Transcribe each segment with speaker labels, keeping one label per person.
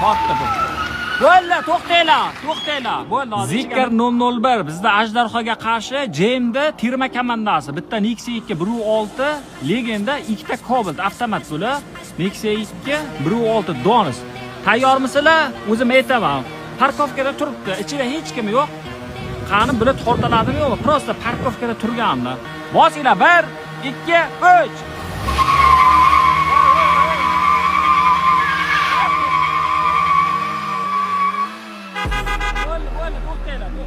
Speaker 1: Tortdi bu. Bo'ldi, to'xtanglar. Bo'ldi. Zikr 001 bizda Ajdarhoga qarshi JMD terma komandasi. Bitta Nexia 2 1.6 Legenda, ikkita Cobalt avtomat bo'la. Nexia 2 1.6 Donis. Tayyormisizlar? O'zim aytaman. Parkovkada turibdi. Ichida hech kim yo'q. Qani bular tortaladimi yo'qmi? Prosta parkovkada turganlar. Bosinglar 1 2 3.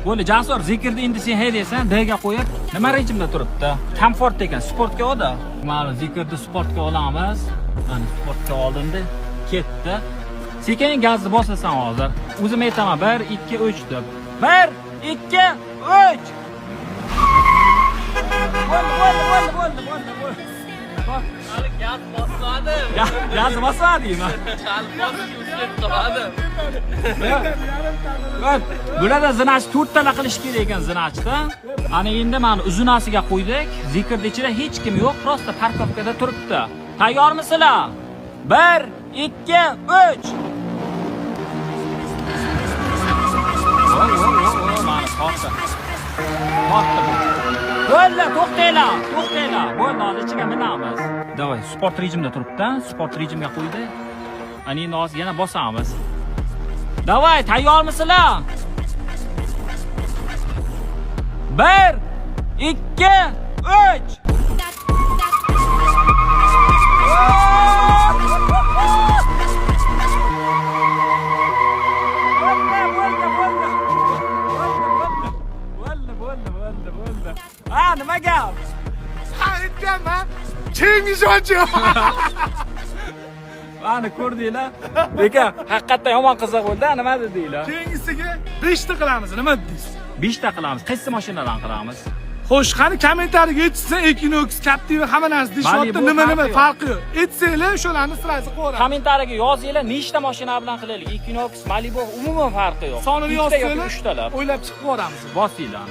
Speaker 1: Bo'ldi, Jasur, zikrni endi sen haydaysan, D'ga qo'yib, nima rejimda turibdi? Komfort ekan, sportga oldi. Mana zikrni sportga olamiz. Mana sportga oldimda, ketdi. Sekin gazni bosasan hozir. O'zim aytaman 1 2 3 deb. 1 2 3. Bo'ldi.
Speaker 2: Hali gaz bosmadi.
Speaker 1: Gaz bosmadingmi?
Speaker 2: Hali bosib uslab turadi.
Speaker 1: Bularda zinachi 4 tala qilish kerak ekan zinachda. Ana endi mana uzunasiga qo'ydik. Zikrning ichida hech kim yo'q, prosta parkovkada turibdi. Tayyormisizlar? 1 2 3. Mana tortdi. Bo'ldi, to'xtanglar. Bo'ldi, hozir ichiga minamiz. Davay, sport rejimda turibdi. Sport rejimga qo'ydik. Ana endi hozir yana bosamiz. Davay, tayyormisizlar? 1 2 3. Bo'ldi. Nima gap?
Speaker 3: Aytganman. Chengizonchi.
Speaker 1: Mana ko'rdinglar? Lekin haqiqatdan yomon qiziq bo'ldi. Nima dedinglar?
Speaker 3: Keyingisiga 5 ta qilamiz. Nima dedingiz?
Speaker 1: 5 ta qilamiz. Qaysi mashinadan qilamiz?
Speaker 3: Xo'sh, qani kommentariyaga aytsa Equinox, Captiva hamma narsa deyapti. Nima farqi yo'q. Aytsanglar, o'shalarni sirasi qo'yamiz.
Speaker 1: Kommentariyaga yozinglar, nechta mashina bilan qilaylik? Equinox, Malibu umuman farqi yo'q.
Speaker 3: Sonini yozsanglar,
Speaker 1: 3 talar.
Speaker 3: o'ylab chiqib ko'ramiz.
Speaker 1: Bosinglar.